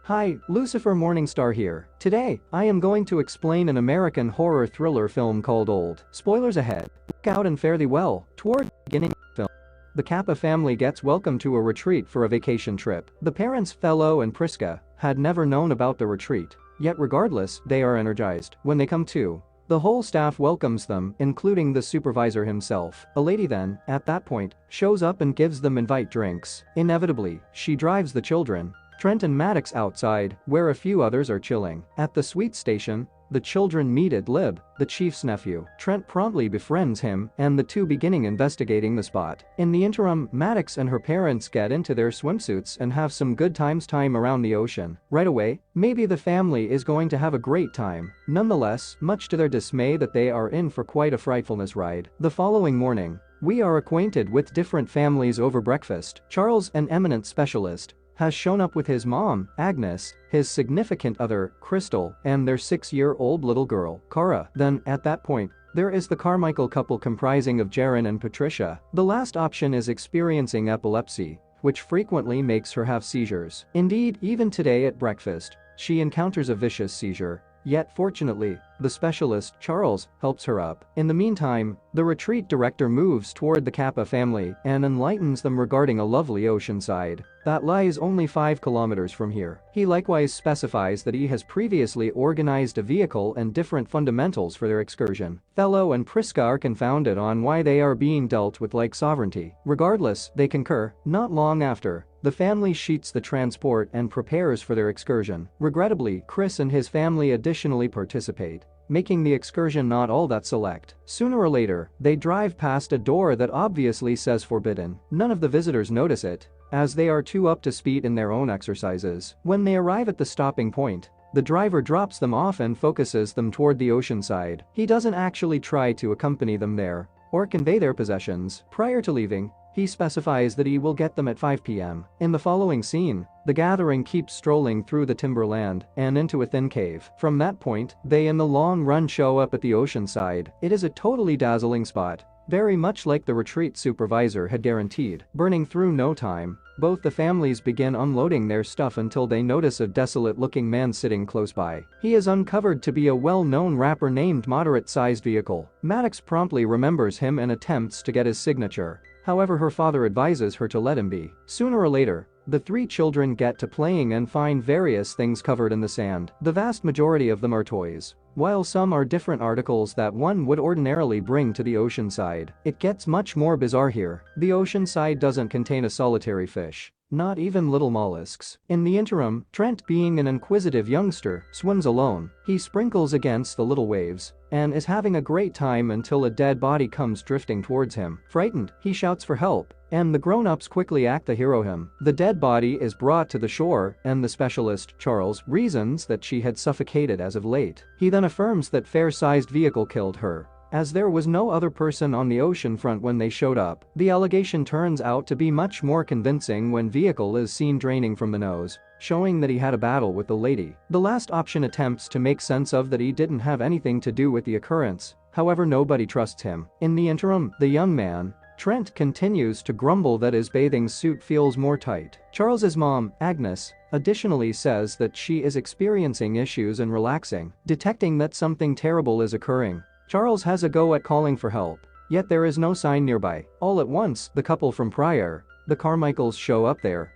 Hi, Lucifer Morningstar here. Today, I am going to explain an American horror thriller film called Old. Spoilers ahead. Look out and fare thee well. Toward the beginning of the film, the Cappa family gets welcomed to a retreat for a vacation trip. The parents, Fellow and Prisca, had never known about the retreat. Yet regardless, they are energized. When they come to, the whole staff welcomes them, including the supervisor himself. A lady then, at that point, shows up and gives them invite drinks. Inevitably, she drives the children, Trent and Maddox, outside, where a few others are chilling. At the sweet station, the children meet Idlib, the chief's nephew. Trent promptly befriends him, and the two beginning investigating the spot. In the interim, Maddox and her parents get into their swimsuits and have some good time around the ocean. Right away, maybe the family is going to have a great time. Nonetheless, much to their dismay, that they are in for quite a frightfulness ride. The following morning, we are acquainted with different families over breakfast. Charles, an eminent specialist, has shown up with his mom, Agnes, his significant other, Crystal, and their 6-year-old little girl, Cara. Then, at that point, there is the Carmichael couple comprising of Jaren and Patricia. The last option is experiencing epilepsy, which frequently makes her have seizures. Indeed, even today at breakfast, she encounters a vicious seizure. Yet fortunately, the specialist, Charles, helps her up. In the meantime, the retreat director moves toward the Cappa family and enlightens them regarding a lovely oceanside that lies only 5 kilometers from here. He likewise specifies that he has previously organized a vehicle and different fundamentals for their excursion. Fellow and Prisca are confounded on why they are being dealt with like sovereignty. Regardless, they concur. Not long after, the family sheets the transport and prepares for their excursion. Regrettably, Chris and his family additionally participate, making the excursion not all that select. Sooner or later, they drive past a door that obviously says forbidden. None of the visitors notice it, as they are too up to speed in their own exercises. When they arrive at the stopping point, the driver drops them off and focuses them toward the ocean side. He doesn't actually try to accompany them there or convey their possessions. Prior to leaving, he specifies that he will get them at 5 p.m. In the following scene, the gathering keeps strolling through the timberland and into a thin cave. From that point, they in the long run show up at the ocean side. It is a totally dazzling spot, very much like the retreat supervisor had guaranteed. Burning through no time, both the families begin unloading their stuff until they notice a desolate-looking man sitting close by. He is uncovered to be a well-known rapper named Moderate-Sized Vehicle. Maddox promptly remembers him and attempts to get his signature. However, her father advises her to let him be. Sooner or later, the 3 children get to playing and find various things covered in the sand. The vast majority of them are toys, while some are different articles that one would ordinarily bring to the ocean side. It gets much more bizarre here. The ocean side doesn't contain a solitary fish, not even little mollusks. In the interim, Trent, being an inquisitive youngster, swims alone. He sprinkles against the little waves and is having a great time until a dead body comes drifting towards him. Frightened, he shouts for help, and the grown-ups quickly act to hero him. The dead body is brought to the shore, and the specialist, Charles, reasons that she had suffocated as of late. He then affirms that fair-sized vehicle killed her, as there was no other person on the ocean front when they showed up. The allegation turns out to be much more convincing when vehicle is seen draining from the nose, showing that he had a battle with the lady. The last option attempts to make sense of that he didn't have anything to do with the occurrence. However, nobody trusts him. In the interim, the young man, Trent, continues to grumble that his bathing suit feels more tight. Charles's mom, Agnes, additionally says that she is experiencing issues and relaxing. Detecting that something terrible is occurring, Charles has a go at calling for help, yet there is no sign nearby. All at once, the couple from prior, the Carmichaels, show up there.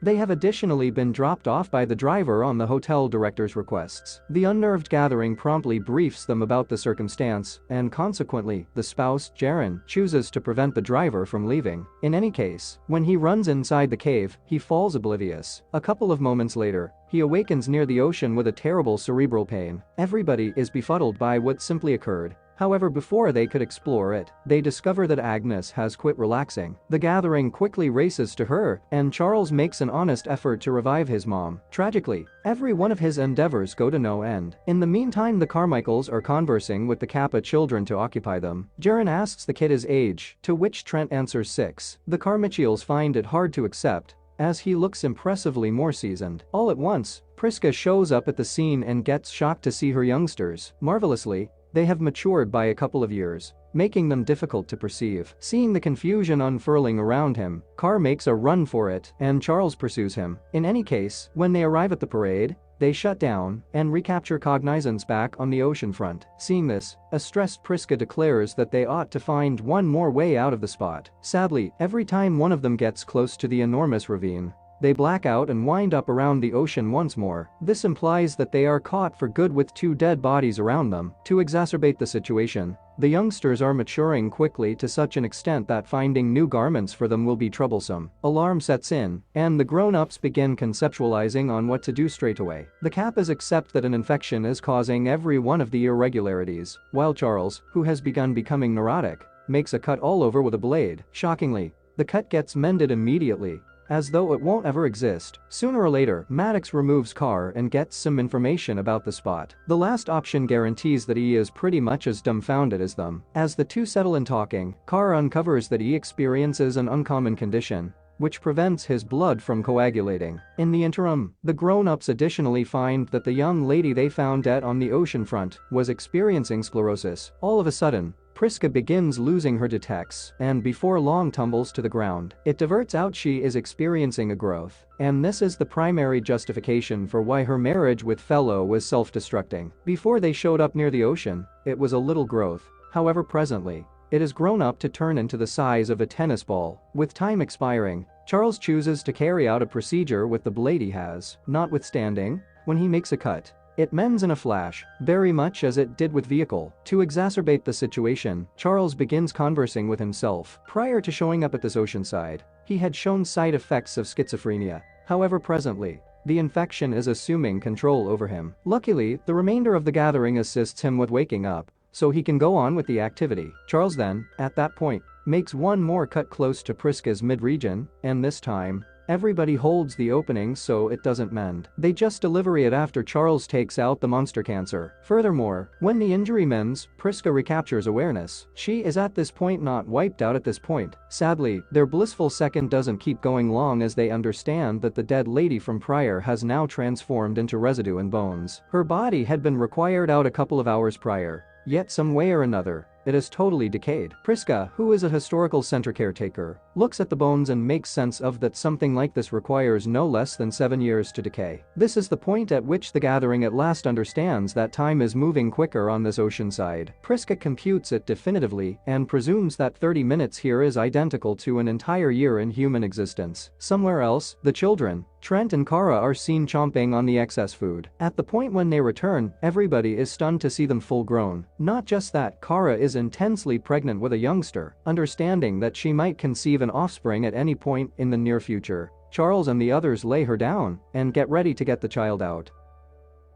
They have additionally been dropped off by the driver on the hotel director's requests. The unnerved gathering promptly briefs them about the circumstance, and consequently, the spouse, Jaren, chooses to prevent the driver from leaving. In any case, when he runs inside the cave, he falls oblivious. A couple of moments later, he awakens near the ocean with a terrible cerebral pain. Everybody is befuddled by what simply occurred. However, before they could explore it, they discover that Agnes has quit relaxing. The gathering quickly races to her, and Charles makes an honest effort to revive his mom. Tragically, every one of his endeavors go to no end. In the meantime, the Carmichaels are conversing with the Cappa children to occupy them. Jaren asks the kid his age, to which Trent answers 6. The Carmichaels find it hard to accept, as he looks impressively more seasoned. All at once, Prisca shows up at the scene and gets shocked to see her youngsters. Marvelously, They have matured by a couple of years, making them difficult to perceive. Seeing the confusion unfurling around him, Carr makes a run for it and Charles pursues him. In any case, when they arrive at the parade, they shut down and recapture cognizance back on the ocean front. Seeing this, a stressed Prisca declares that they ought to find one more way out of the spot. Sadly, every time one of them gets close to the enormous ravine, they black out and wind up around the ocean once more. This implies that they are caught for good with 2 dead bodies around them. To exacerbate the situation, the youngsters are maturing quickly to such an extent that finding new garments for them will be troublesome. Alarm sets in, and the grown-ups begin conceptualizing on what to do straight away. The Cappas accept that an infection is causing every one of the irregularities, while Charles, who has begun becoming neurotic, makes a cut all over with a blade. Shockingly, the cut gets mended immediately, as though it won't ever exist. Sooner or later, Maddox removes Carr and gets some information about the spot. The last option guarantees that he is pretty much as dumbfounded as them. As the two settle in talking, Carr uncovers that he experiences an uncommon condition, which prevents his blood from coagulating. In the interim, the grown-ups additionally find that the young lady they found dead on the ocean front was experiencing sclerosis. All of a sudden, Prisca begins losing her detects and before long tumbles to the ground. It diverts out she is experiencing a growth, and this is the primary justification for why her marriage with Fellow was self-destructing. Before they showed up near the ocean, it was a little growth. However, presently, it has grown up to turn into the size of a tennis ball. With time expiring, Charles chooses to carry out a procedure with the blade he has. Notwithstanding, when he makes a cut, it mends in a flash, very much as it did with vehicle. To exacerbate the situation, Charles begins conversing with himself. Prior to showing up at this ocean side, he had shown side effects of schizophrenia. However, presently, the infection is assuming control over him. Luckily, the remainder of the gathering assists him with waking up, so he can go on with the activity. Charles then, at that point, makes one more cut close to Prisca's mid-region, and this time, everybody holds the opening so it doesn't mend. They just deliver it after Charles takes out the monster cancer. Furthermore, when the injury mends, Prisca recaptures awareness. She is at this point not wiped out at this point. Sadly, their blissful second doesn't keep going long as they understand that the dead lady from prior has now transformed into residue and bones. Her body had been required out a couple of hours prior, yet some way or another, it is totally decayed. Prisca, who is a historical center caretaker, looks at the bones and makes sense of that something like this requires no less than 7 years to decay. This is the point at which the gathering at last understands that time is moving quicker on this ocean side. Prisca computes it definitively and presumes that 30 minutes here is identical to an entire year in human existence. Somewhere else, the children, Trent and Cara, are seen chomping on the excess food. At the point when they return, everybody is stunned to see them full grown. Not just that, Cara is intensely pregnant with a youngster. Understanding that she might conceive an offspring at any point in the near future, Charles and the others lay her down and get ready to get the child out.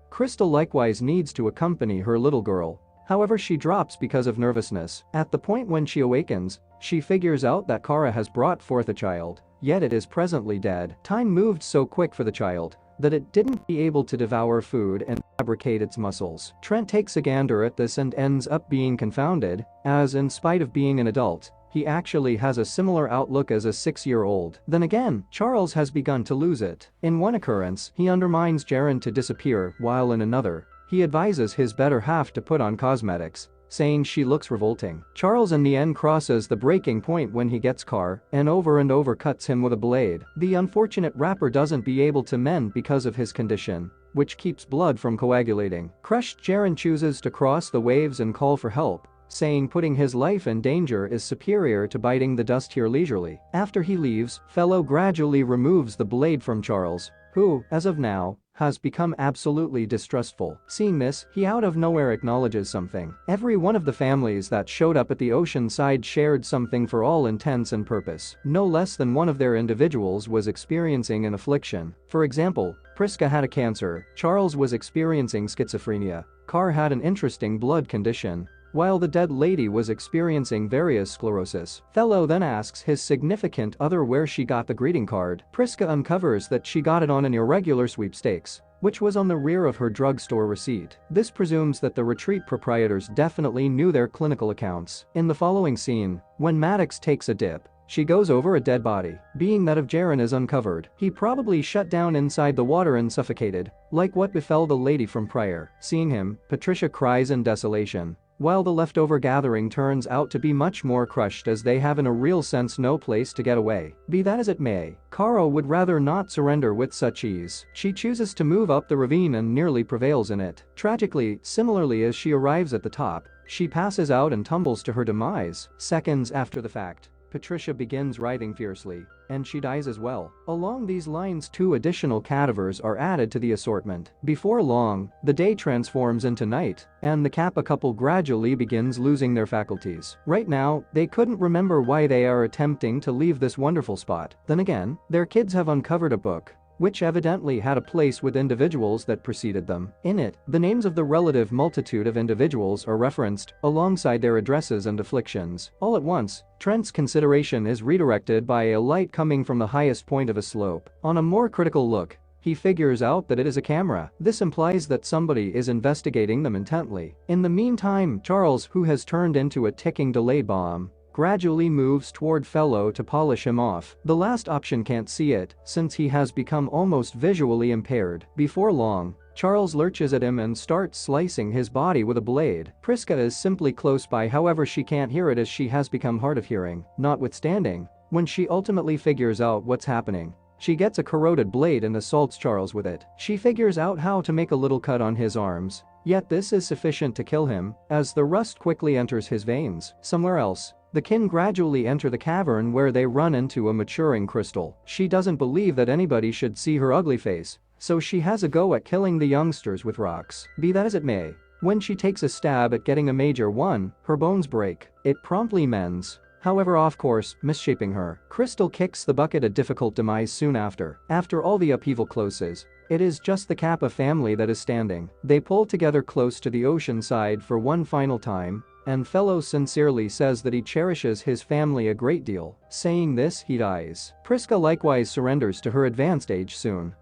Crystal likewise needs to accompany her little girl. However, she drops because of nervousness. At the point when she awakens, she figures out that Cara has brought forth a child, yet it is presently dead. Time moved so quick for the child that it didn't be able to devour food and fabricate its muscles. Trent takes a gander at this and ends up being confounded, as in spite of being an adult, he actually has a similar outlook as a 6-year-old. Then again, Charles has begun to lose it. In one occurrence, he undermines Jaren to disappear, while in another, he advises his better half to put on cosmetics, saying she looks revolting. Charles in the end crosses the breaking point when he gets Carr and over cuts him with a blade. The unfortunate rapper doesn't be able to mend because of his condition, which keeps blood from coagulating. Crushed, Jaren chooses to cross the waves and call for help, saying putting his life in danger is superior to biting the dust here leisurely. After he leaves, Fellow gradually removes the blade from Charles, who, as of now, has become absolutely distrustful. Seeing this, he out of nowhere acknowledges something. Every one of the families that showed up at the ocean side shared something for all intents and purpose. No less than one of their individuals was experiencing an affliction. For example, Prisca had a cancer, Charles was experiencing schizophrenia, Carr had an interesting blood condition, while the dead lady was experiencing various sclerosis. Fellow then asks his significant other where she got the greeting card. Prisca uncovers that she got it on an irregular sweepstakes, which was on the rear of her drugstore receipt. This presumes that the retreat proprietors definitely knew their clinical accounts. In the following scene, when Maddox takes a dip, she goes over a dead body. Being that of Jaren is uncovered, he probably shut down inside the water and suffocated, like what befell the lady from prior. Seeing him, Patricia cries in desolation. while the leftover gathering turns out to be much more crushed as they have in a real sense no place to get away. Be that as it may, Caro would rather not surrender with such ease. She chooses to move up the ravine and nearly prevails in it. Tragically, similarly as she arrives at the top, she passes out and tumbles to her demise. Seconds after the fact, Patricia begins writhing fiercely, and she dies as well. Along these lines, 2 additional cadavers are added to the assortment. Before long, the day transforms into night, and the Cappa couple gradually begins losing their faculties. Right now, they couldn't remember why they are attempting to leave this wonderful spot. Then again, their kids have uncovered a book, which evidently had a place with individuals that preceded them. In it, the names of the relative multitude of individuals are referenced, alongside their addresses and afflictions. All at once, Trent's consideration is redirected by a light coming from the highest point of a slope. On a more critical look, he figures out that it is a camera. This implies that somebody is investigating them intently. In the meantime, Charles, who has turned into a ticking delayed bomb, gradually moves toward Fellow to polish him off. The last option can't see it, since he has become almost visually impaired. Before long, Charles lurches at him and starts slicing his body with a blade. Prisca is simply close by, however she can't hear it as she has become hard of hearing. Notwithstanding, when she ultimately figures out what's happening, she gets a corroded blade and assaults Charles with it. She figures out how to make a little cut on his arms, yet this is sufficient to kill him, as the rust quickly enters his veins. Somewhere else, the kin gradually enter the cavern where they run into a maturing crystal. She doesn't believe that anybody should see her ugly face, so she has a go at killing the youngsters with rocks. Be that as it may, when she takes a stab at getting a major one, her bones break. It promptly mends, however off course, misshaping her. Crystal kicks the bucket, a difficult demise soon after. After all the upheaval closes, it is just the Cappa family that is standing. They pull together close to the ocean side for one final time, and Fellow sincerely says that he cherishes his family a great deal. Saying this, he dies. Prisca likewise surrenders to her advanced age soon.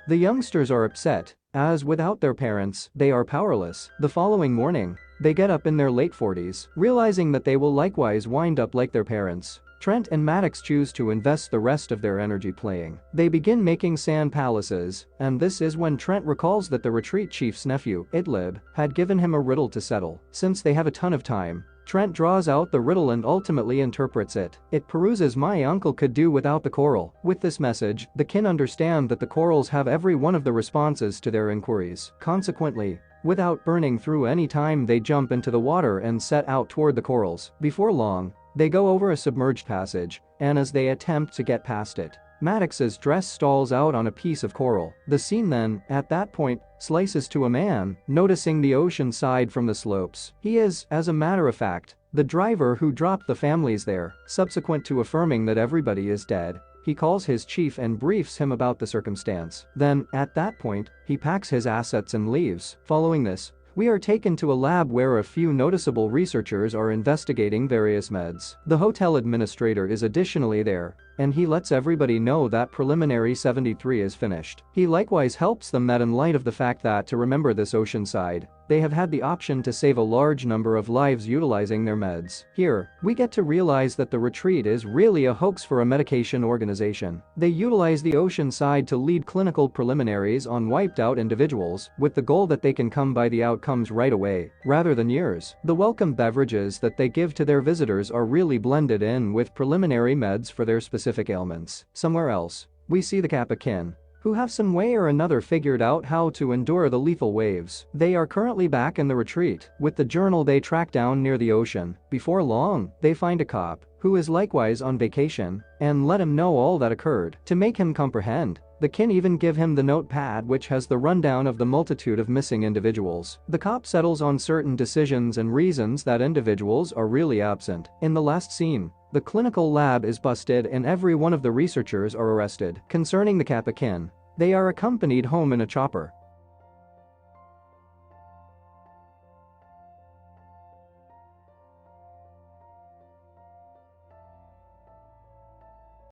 The youngsters are upset, as without their parents, they are powerless. The following morning, they get up in their late 40s, realizing that they will likewise wind up like their parents. Trent and Maddox choose to invest the rest of their energy playing. They begin making sand palaces, and this is when Trent recalls that the retreat chief's nephew, Idlib, had given him a riddle to settle. Since they have a ton of time, Trent draws out the riddle and ultimately interprets it. It peruses, "My uncle could do without the coral." With this message, the kin understand that the corals have every one of the responses to their inquiries. Consequently, without burning through any time, they jump into the water and set out toward the corals. Before long, they go over a submerged passage, and as they attempt to get past it, Maddox's dress stalls out on a piece of coral. The scene then, at that point, slices to a man, noticing the ocean side from the slopes. He is, as a matter of fact, the driver who dropped the families there. Subsequent to affirming that everybody is dead, he calls his chief and briefs him about the circumstance. Then, at that point, he packs his assets and leaves. Following this, we are taken to a lab where a few noticeable researchers are investigating various meds. The hotel administrator is additionally there, and he lets everybody know that preliminary 73 is finished. He likewise helps them that in light of the fact that to remember this ocean side, they have had the option to save a large number of lives utilizing their meds. Here, we get to realize that the retreat is really a hoax for a medication organization. They utilize the ocean side to lead clinical preliminaries on wiped out individuals, with the goal that they can come by the outcomes right away, rather than years. The welcome beverages that they give to their visitors are really blended in with preliminary meds for their specific ailments. Somewhere else, we see the Cappa kin, who have some way or another figured out how to endure the lethal waves. They are currently back in the retreat. With the journal they track down near the ocean. Before long, they find a cop, who is likewise on vacation, and let him know all that occurred. To make him comprehend, the kin even give him the notepad which has the rundown of the multitude of missing individuals. The cop settles on certain decisions and reasons that individuals are really absent. In the last scene, the clinical lab is busted and every one of the researchers are arrested. Concerning the Cappa kin, they are accompanied home in a chopper.